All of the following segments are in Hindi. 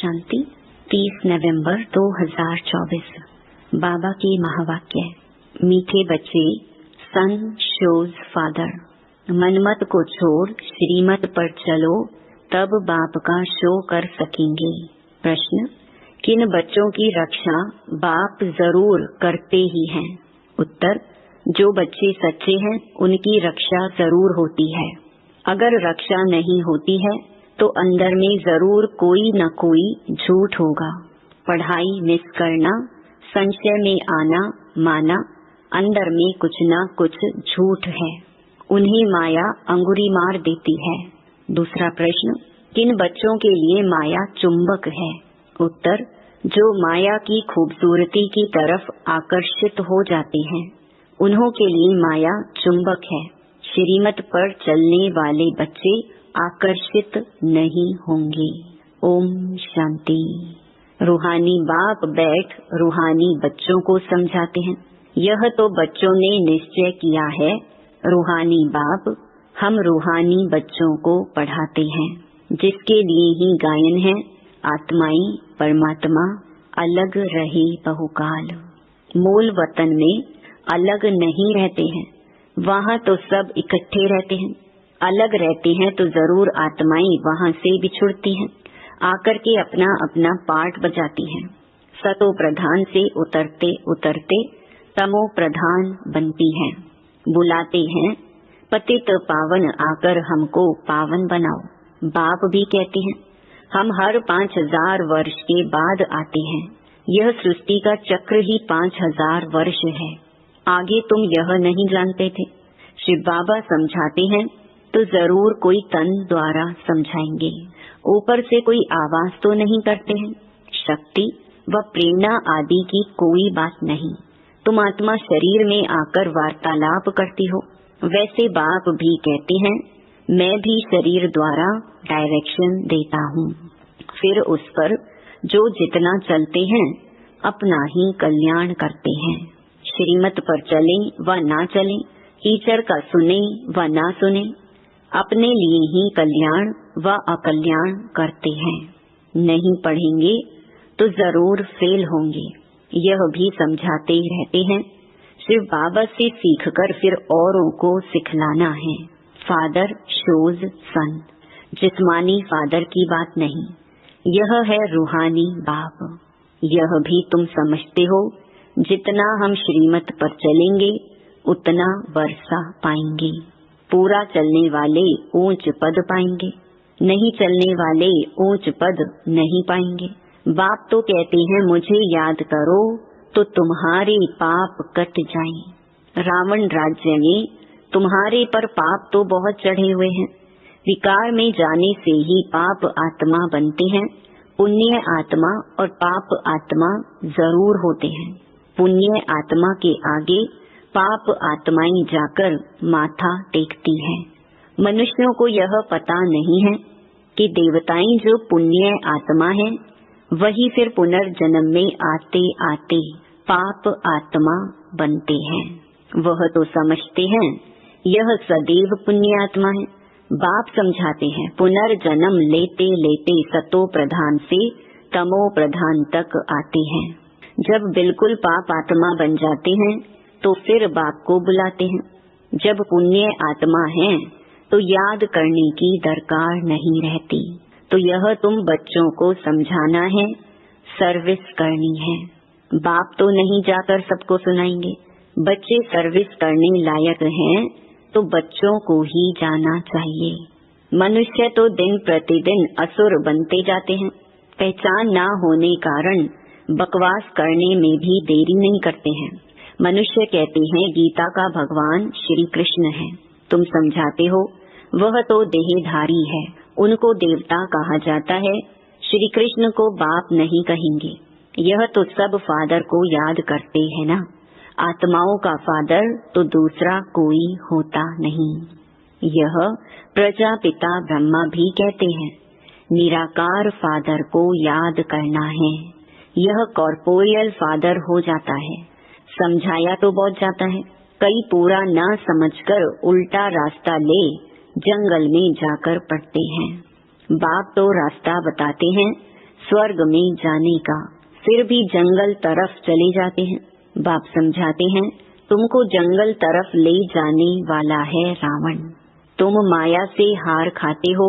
शांति 30 नवंबर 2024। बाबा की महावाक्य। मीठे बच्चे, सन शोज फादर। मनमत को छोड़ श्रीमत पर चलो, तब बाप का शो कर सकेंगे। प्रश्न, किन बच्चों की रक्षा बाप जरूर करते ही हैं? उत्तर, जो बच्चे सच्चे हैं उनकी रक्षा जरूर होती है। अगर रक्षा नहीं होती है तो अंदर में जरूर कोई न कोई झूठ होगा। पढ़ाई मिस करना, संशय में आना, माना अंदर में कुछ न कुछ झूठ है। उन्हें माया अंगुरी मार देती है। दूसरा प्रश्न, किन बच्चों के लिए माया चुंबक है? उत्तर, जो माया की खूबसूरती की तरफ आकर्षित हो जाते हैं उन्हों के लिए माया चुंबक है। श्रीमत पर चलने वाले बच्चे आकर्षित नहीं होंगे। ओम शांति। रूहानी बाप बैठ रूहानी बच्चों को समझाते हैं। यह तो बच्चों ने निश्चय किया है, रूहानी बाप हम रूहानी बच्चों को पढ़ाते हैं, जिसके लिए ही गायन है, आत्माएं परमात्मा अलग रहे बहुकाल। मूल वतन में अलग नहीं रहते हैं, वहाँ तो सब इकट्ठे रहते हैं। अलग रहते हैं तो जरूर आत्माएं वहाँ से बिछुड़ती हैं, आकर के अपना अपना पार्ट बजाती हैं। सतो प्रधान से उतरते उतरते तमो प्रधान बनती हैं। बुलाते हैं, पतित पावन आकर हमको पावन बनाओ। बाप भी कहते हैं, हम हर 5000 वर्ष के बाद आते हैं। यह सृष्टि का चक्र ही 5000 वर्ष है। आगे तुम यह नहीं जानते थे। शिव बाबा समझाते हैं तो जरूर कोई तन द्वारा समझाएंगे। ऊपर से कोई आवाज तो नहीं करते हैं। शक्ति व प्रेरणा आदि की कोई बात नहीं। तुम आत्मा शरीर में आकर वार्तालाप करती हो। वैसे बाप भी कहते हैं, मैं भी शरीर द्वारा डायरेक्शन देता हूँ। फिर उस पर जो जितना चलते हैं अपना ही कल्याण करते हैं। श्रीमत पर चले व ना चले, टीचर का सुने व ना सुने, अपने लिए ही कल्याण व अकल्याण करते हैं। नहीं पढ़ेंगे तो जरूर फेल होंगे, यह भी समझाते ही रहते हैं। सिर्फ बाबा से सीखकर फिर औरों को सिखलाना है। फादर शोज सन, जिस्मानी फादर की बात नहीं, यह है रूहानी बाप। यह भी तुम समझते हो, जितना हम श्रीमत पर चलेंगे उतना वर्षा पाएंगे। पूरा चलने वाले ऊंच पद पाएंगे, नहीं चलने वाले ऊंच पद नहीं पाएंगे। बाप तो कहते हैं, मुझे याद करो तो तुम्हारे पाप कट जाएं। रावण राज्य में तुम्हारे पर पाप तो बहुत चढ़े हुए हैं। विकार में जाने से ही पाप आत्मा बनते हैं। पुण्य आत्मा और पाप आत्मा जरूर होते हैं। पुण्य आत्मा के आगे पाप आत्माएं जाकर माथा टेकती हैं। मनुष्यों को यह पता नहीं है कि देवताएं जो पुण्य आत्मा है वही फिर पुनर्जन्म में आते आते पाप आत्मा बनते हैं। वह तो समझते हैं यह सदैव पुण्य आत्मा है। बाप समझाते हैं, पुनर्जन्म लेते लेते सतो प्रधान से तमो प्रधान तक आते हैं। जब बिल्कुल पाप आत्मा बन जाते हैं तो फिर बाप को बुलाते हैं। जब पुण्य आत्मा है तो याद करने की दरकार नहीं रहती। तो यह तुम बच्चों को समझाना है, सर्विस करनी है। बाप तो नहीं जाकर सबको सुनाएंगे। बच्चे सर्विस करने लायक हैं तो बच्चों को ही जाना चाहिए। मनुष्य तो दिन प्रतिदिन असुर बनते जाते हैं। पहचान ना होने कारण बकवास करने में भी देरी नहीं करते हैं। मनुष्य कहते हैं गीता का भगवान श्री कृष्ण है। तुम समझाते हो वह तो देहधारी है, उनको देवता कहा जाता है। श्री कृष्ण को बाप नहीं कहेंगे। यह तो सब फादर को याद करते हैं ना। आत्माओं का फादर तो दूसरा कोई होता नहीं। यह प्रजापिता ब्रह्मा भी कहते हैं, निराकार फादर को याद करना है। यह कॉर्पोरियल फादर हो जाता है। समझाया तो बहुत जाता है, कई पूरा न समझकर उल्टा रास्ता ले जंगल में जाकर पड़ते हैं। बाप तो रास्ता बताते हैं, स्वर्ग में जाने का, फिर भी जंगल तरफ चले जाते हैं। बाप समझाते हैं, तुमको जंगल तरफ ले जाने वाला है रावण। तुम माया से हार खाते हो,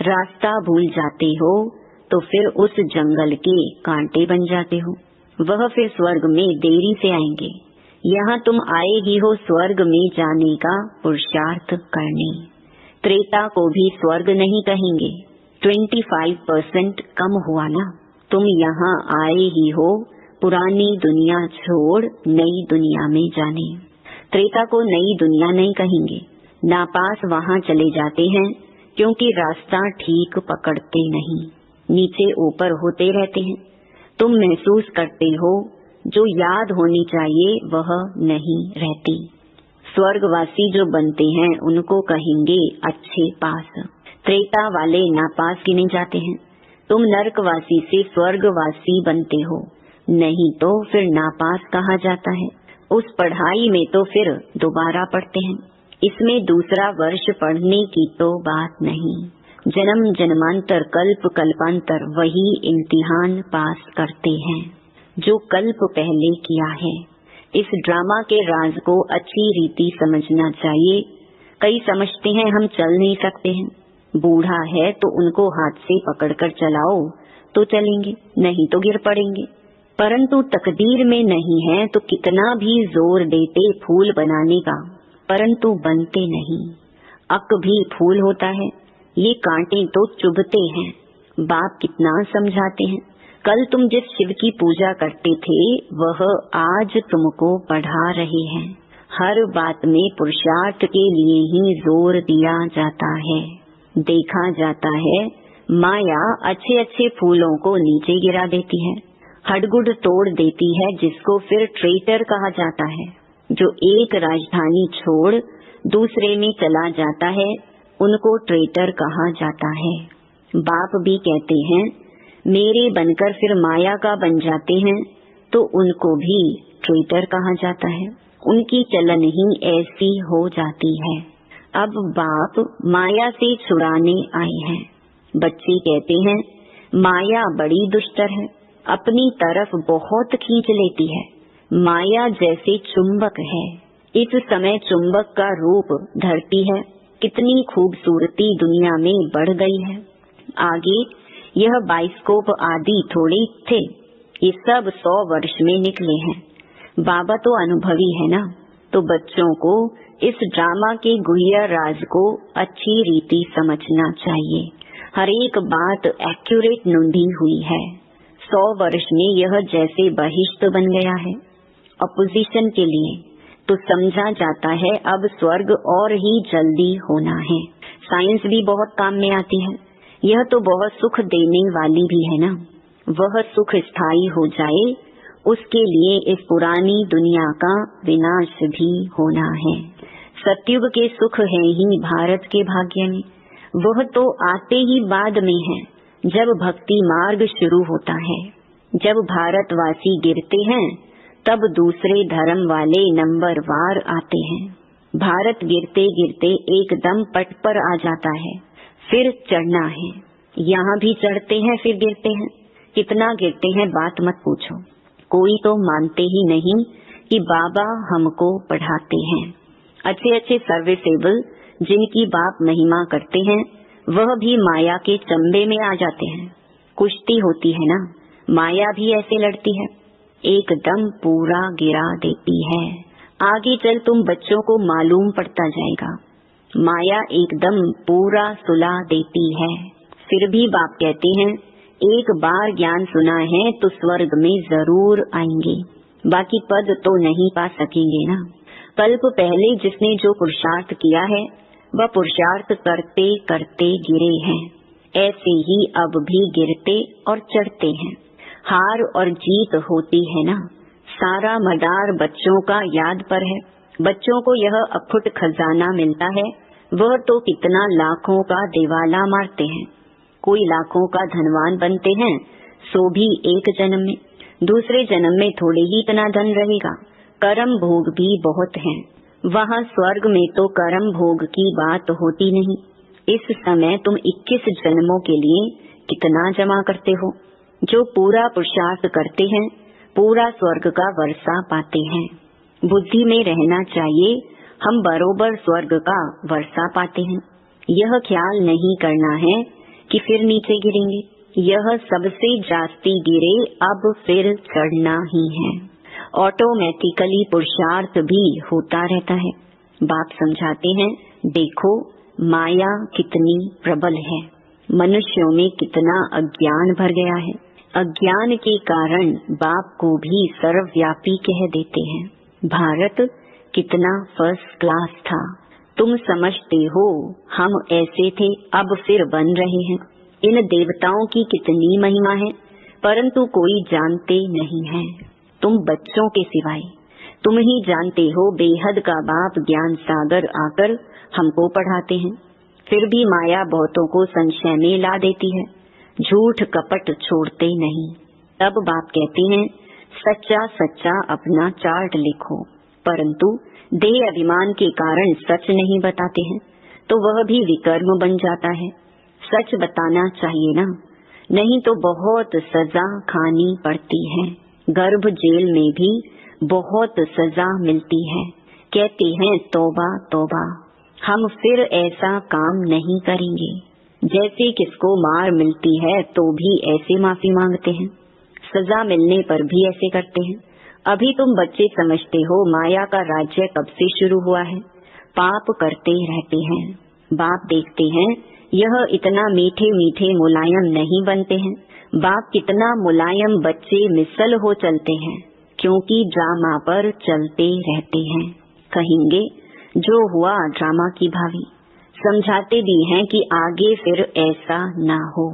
रास्ता भूल जाते हो, तो फिर उस जंगल के कांटे बन जाते हो। वह फिर स्वर्ग में देरी से आएंगे। यहाँ तुम आए ही हो स्वर्ग में जाने का पुरुषार्थ करने। त्रेता को भी स्वर्ग नहीं कहेंगे, 25% कम हुआ ना। तुम यहाँ आए ही हो पुरानी दुनिया छोड़ नई दुनिया में जाने। त्रेता को नई दुनिया नहीं कहेंगे। नापास वहाँ चले जाते हैं क्योंकि रास्ता ठीक पकड़ते नहीं, नीचे ऊपर होते रहते हैं। तुम महसूस करते हो जो याद होनी चाहिए वह नहीं रहती। स्वर्गवासी जो बनते हैं उनको कहेंगे अच्छे पास। त्रेता वाले नापास गिने जाते हैं। तुम नरकवासी से स्वर्गवासी बनते हो, नहीं तो फिर नापास कहा जाता है। उस पढ़ाई में तो फिर दोबारा पढ़ते हैं। इसमें दूसरा वर्ष पढ़ने की तो बात नहीं। जन्म जन्मांतर कल्प कल्पांतर वही इम्तिहान पास करते हैं जो कल्प पहले किया है। इस ड्रामा के राज को अच्छी रीति समझना चाहिए। कई समझते हैं हम चल नहीं सकते हैं, बूढ़ा है तो उनको हाथ से पकड़कर चलाओ तो चलेंगे, नहीं तो गिर पड़ेंगे। परंतु तकदीर में नहीं है तो कितना भी जोर देते फूल बनाने का, परंतु बनते नहीं। अक भी फूल होता है, ये कांटे तो चुभते हैं। बाप कितना समझाते हैं। कल तुम जिस शिव की पूजा करते थे वह आज तुमको पढ़ा रहे हैं। हर बात में पुरुषार्थ के लिए ही जोर दिया जाता है। देखा जाता है माया अच्छे अच्छे फूलों को नीचे गिरा देती है, हडगुड तोड़ देती है, जिसको फिर ट्रेटर कहा जाता है। जो एक राजधानी छोड़ दूसरे में चला जाता है उनको ट्रेटर कहा जाता है। बाप भी कहते हैं मेरे बनकर फिर माया का बन जाते हैं तो उनको भी ट्रेटर कहा जाता है। उनकी चलन ही ऐसी हो जाती है। अब बाप माया से छुड़ाने आए हैं। बच्चे कहते हैं माया बड़ी दुष्टर है, अपनी तरफ बहुत खींच लेती है। माया जैसे चुंबक है। इस समय चुंबक का रूप धरती है। कितनी खूबसूरती दुनिया में बढ़ गई है। आगे यह बाइस्कोप आदि थोड़े थे, ये सब 100 वर्ष में निकले हैं। बाबा तो अनुभवी है ना, तो बच्चों को इस ड्रामा के गुह्य राज को अच्छी रीति समझना चाहिए। हर एक बात एक्यूरेट नूंढी हुई है। 100 वर्ष में यह जैसे बहिष्ठ बन गया है अपोजिशन के लिए, तो समझा जाता है अब स्वर्ग और ही जल्दी होना है। साइंस भी बहुत काम में आती है। यह तो बहुत सुख देने वाली भी है ना। वह सुख स्थायी हो जाए उसके लिए इस पुरानी दुनिया का विनाश भी होना है। सतयुग के सुख है ही भारत के भाग्य में। वह तो आते ही बाद में है जब भक्ति मार्ग शुरू होता है। जब भारतवासी गिरते हैं तब दूसरे धर्म वाले नंबर वार आते हैं। भारत गिरते गिरते एकदम पट पर आ जाता है। फिर चढ़ना है, यहाँ भी चढ़ते हैं फिर गिरते हैं। कितना गिरते हैं बात मत पूछो। कोई तो मानते ही नहीं कि बाबा हमको पढ़ाते हैं। अच्छे अच्छे सर्विसेबल जिनकी बाप महिमा करते हैं वह भी माया के चंबे में आ जाते हैं। कुश्ती होती है ना, माया भी ऐसे लड़ती है, एकदम पूरा गिरा देती है। आगे चल तुम बच्चों को मालूम पड़ता जाएगा, माया एकदम पूरा सुला देती है। फिर भी बाप कहते हैं एक बार ज्ञान सुना है तो स्वर्ग में जरूर आएंगे, बाकी पद तो नहीं पा सकेंगे ना। कल्प पहले जिसने जो पुरुषार्थ किया है वह पुरुषार्थ करते करते गिरे हैं। ऐसे ही अब भी गिरते और चढ़ते हैं। हार और जीत होती है ना। सारा मदार बच्चों का याद पर है। बच्चों को यह अखुट खजाना मिलता है, वह तो कितना लाखों का दिवाला मारते हैं। कोई लाखों का धनवान बनते हैं, सो भी एक जन्म में, दूसरे जन्म में थोड़े ही इतना धन रहेगा। कर्म भोग भी बहुत हैं। वहाँ स्वर्ग में तो कर्म भोग की बात होती नहीं। इस समय तुम 21 जन्मों के लिए कितना जमा करते हो? जो पूरा पुरुषार्थ करते हैं पूरा स्वर्ग का वर्षा पाते हैं। बुद्धि में रहना चाहिए हम बरोबर स्वर्ग का वर्षा पाते हैं। यह ख्याल नहीं करना है कि फिर नीचे गिरेंगे। यह सबसे जास्ती गिरे अब फिर चढ़ना ही है। ऑटोमेटिकली पुरुषार्थ भी होता रहता है। बाप समझाते हैं, देखो माया कितनी प्रबल है, मनुष्यों में कितना अज्ञान भर गया है। अज्ञान के कारण बाप को भी सर्वव्यापी कह देते हैं। भारत कितना फर्स्ट क्लास था, तुम समझते हो हम ऐसे थे, अब फिर बन रहे हैं। इन देवताओं की कितनी महिमा है, परंतु कोई जानते नहीं है, तुम बच्चों के सिवाय। तुम ही जानते हो बेहद का बाप ज्ञान सागर आकर हमको पढ़ाते हैं। फिर भी माया बहुतों को संशय में ला देती है, झूठ कपट छोड़ते नहीं। तब बाप कहते हैं सच्चा सच्चा अपना चार्ट लिखो, परंतु देह अभिमान के कारण सच नहीं बताते हैं तो वह भी विकर्म बन जाता है। सच बताना चाहिए ना, नहीं तो बहुत सजा खानी पड़ती है। गर्भ जेल में भी बहुत सजा मिलती है। कहते हैं तौबा तौबा, हम फिर ऐसा काम नहीं करेंगे। जैसे किसको मार मिलती है तो भी ऐसे माफी मांगते हैं, सजा मिलने पर भी ऐसे करते हैं। अभी तुम बच्चे समझते हो माया का राज्य कब से शुरू हुआ है, पाप करते रहते हैं। बाप देखते हैं यह इतना मीठे मीठे मुलायम नहीं बनते हैं। बाप कितना मुलायम बच्चे मिसल हो चलते हैं, क्योंकि ड्रामा पर चलते रहते हैं। कहेंगे जो हुआ ड्रामा की भावी। समझाते भी हैं कि आगे फिर ऐसा ना हो।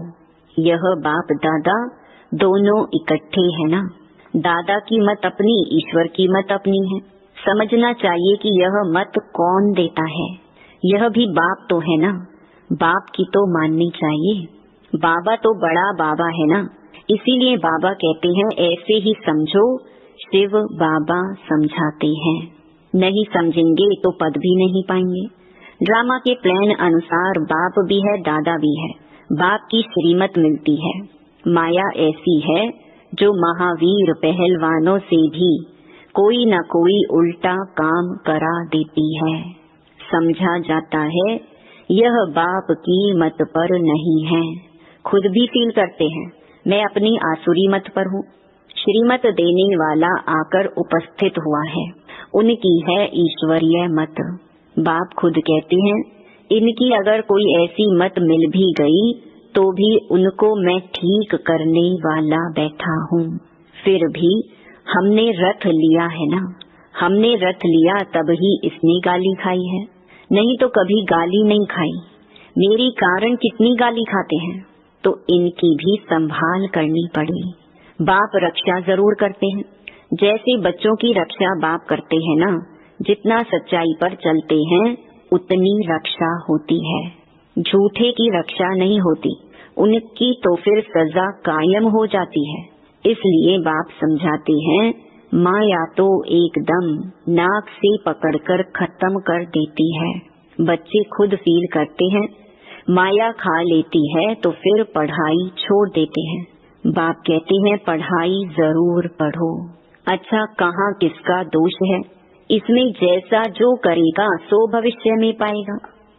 यह बाप दादा दोनों इकट्ठे है ना। दादा की मत अपनी, ईश्वर की मत अपनी है। समझना चाहिए कि यह मत कौन देता है, यह भी बाप तो है ना। बाप की तो माननी चाहिए। बाबा तो बड़ा बाबा है ना, इसीलिए बाबा कहते हैं ऐसे ही समझो। शिव बाबा समझाते हैं, नहीं समझेंगे तो पद भी नहीं पाएंगे। ड्रामा के प्लान अनुसार बाप भी है दादा भी है। बाप की श्रीमत मिलती है। माया ऐसी है जो महावीर पहलवानों से भी कोई न कोई उल्टा काम करा देती है। समझा जाता है यह बाप की मत पर नहीं है। खुद भी फील करते हैं मैं अपनी आसुरी मत पर हूँ। श्रीमत देने वाला आकर उपस्थित हुआ है, उनकी है ईश्वरीय मत। बाप खुद कहते हैं इनकी अगर कोई ऐसी मत मिल भी गई तो भी उनको मैं ठीक करने वाला बैठा हूँ। फिर भी हमने रथ लिया है ना, हमने रथ लिया तब ही इसने गाली खाई है, नहीं तो कभी गाली नहीं खाई। मेरी कारण कितनी गाली खाते हैं, तो इनकी भी संभाल करनी पड़ी। बाप रक्षा जरूर करते हैं, जैसे बच्चों की रक्षा बाप करते हैं ना। जितना सच्चाई पर चलते हैं उतनी रक्षा होती है, झूठे की रक्षा नहीं होती, उनकी तो फिर सजा कायम हो जाती है। इसलिए बाप समझाते हैं माया तो एकदम नाक से पकड़कर खत्म कर देती है। बच्चे खुद फील करते हैं माया खा लेती है तो फिर पढ़ाई छोड़ देते हैं। बाप कहते हैं पढ़ाई जरूर पढ़ो। अच्छा कहाँ किसका दोष है, इसमें जैसा जो करेगा सो भविष्य में पाएगा,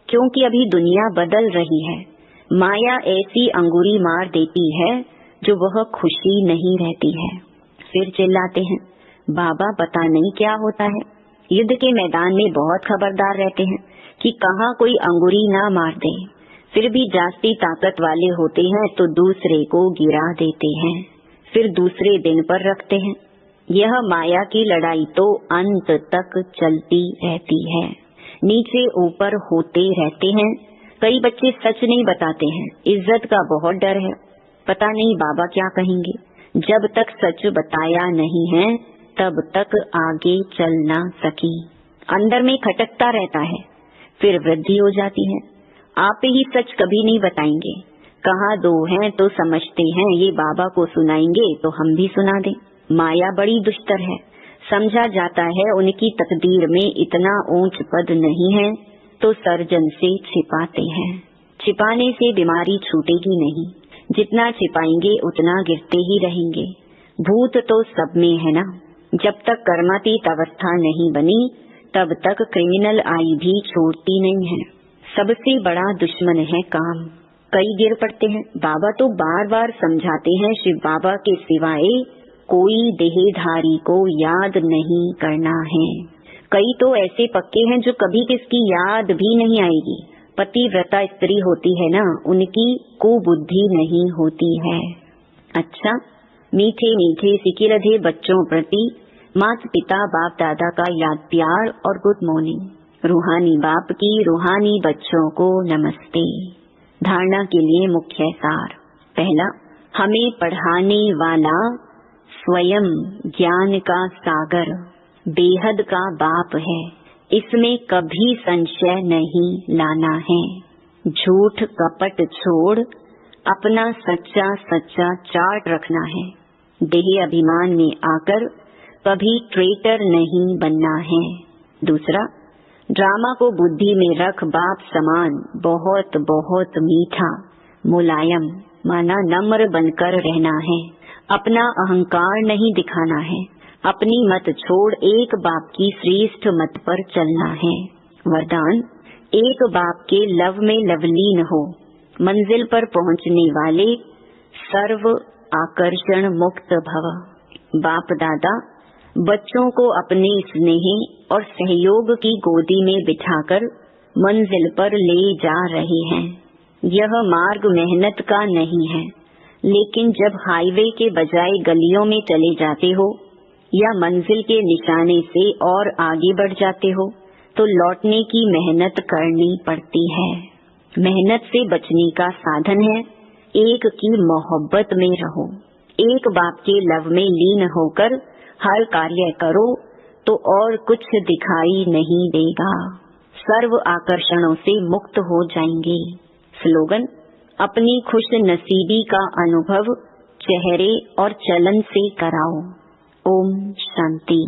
क्योंकि अभी दुनिया बदल रही है। माया ऐसी अंगुरी मार देती है जो वह खुशी नहीं रहती है। फिर चिल्लाते हैं बाबा पता नहीं क्या होता है। युद्ध के मैदान में बहुत खबरदार रहते हैं कि कहाँ कोई अंगुरी ना मार दे। फिर भी जास्ती ताकत वाले होते हैं तो दूसरे को गिरा देते हैं, फिर दूसरे दिन पर रखते हैं। यह माया की लड़ाई तो अंत तक चलती रहती है, नीचे ऊपर होते रहते हैं। कई बच्चे सच नहीं बताते हैं, इज्जत का बहुत डर है, पता नहीं बाबा क्या कहेंगे। जब तक सच बताया नहीं है तब तक आगे चल ना सकी। अंदर में खटकता रहता है, फिर वृद्धि हो जाती है। आप ही सच कभी नहीं बताएंगे। कहाँ दो हैं तो समझते हैं ये बाबा को सुनाएंगे तो हम भी सुना दें। माया बड़ी दुष्टर है, समझा जाता है उनकी तकदीर में इतना ऊंच पद नहीं है तो सर्जन से छिपाते हैं। छिपाने से बीमारी छूटेगी नहीं, जितना छिपाएंगे उतना गिरते ही रहेंगे। भूत तो सब में है ना। जब तक कर्मातीत अवस्था नहीं बनी तब तक क्रिमिनल आई भी छोड़ती नहीं है। सबसे बड़ा दुश्मन है काम। कई गिर पड़ते हैं। बाबा तो बार बार समझाते हैं, शिव बाबा के सिवाय कोई देहधारी को याद नहीं करना है। कई तो ऐसे पक्के हैं जो कभी किसकी याद भी नहीं आएगी। पतिव्रता स्त्री होती है ना, उनकी कुबुद्धि नहीं होती है। अच्छा, मीठे मीठे सिकिलधे बच्चों प्रति माता पिता बाप दादा का याद प्यार और गुड मॉर्निंग। रूहानी बाप की रूहानी बच्चों को नमस्ते। धारणा के लिए मुख्य सार। पहला, हमें पढ़ाने वाला स्वयं ज्ञान का सागर बेहद का बाप है, इसमें कभी संशय नहीं लाना है। झूठ कपट छोड़ अपना सच्चा सच्चा चार्ट रखना है। देह अभिमान में आकर कभी ट्रेटर नहीं बनना है। दूसरा, ड्रामा को बुद्धि में रख बाप समान बहुत बहुत मीठा मुलायम माना नम्र बनकर रहना है। अपना अहंकार नहीं दिखाना है। अपनी मत छोड़ एक बाप की श्रेष्ठ मत पर चलना है। वरदान, एक बाप के लव में लवलीन हो। मंजिल पर पहुंचने वाले सर्व आकर्षण मुक्त भव। बाप दादा बच्चों को अपने स्नेह और सहयोग की गोदी में बिठाकर मंजिल पर ले जा रहे हैं। यह मार्ग मेहनत का नहीं है, लेकिन जब हाईवे के बजाय गलियों में चले जाते हो या मंजिल के निशाने से और आगे बढ़ जाते हो तो लौटने की मेहनत करनी पड़ती है। मेहनत से बचने का साधन है एक की मोहब्बत में रहो। एक बाप के लव में लीन होकर हर कार्य करो तो और कुछ दिखाई नहीं देगा। सर्व आकर्षणों से मुक्त हो जाएंगे। स्लोगन, अपनी खुश नसीबी का अनुभव चेहरे और चलन से कराओ। ओम शांति।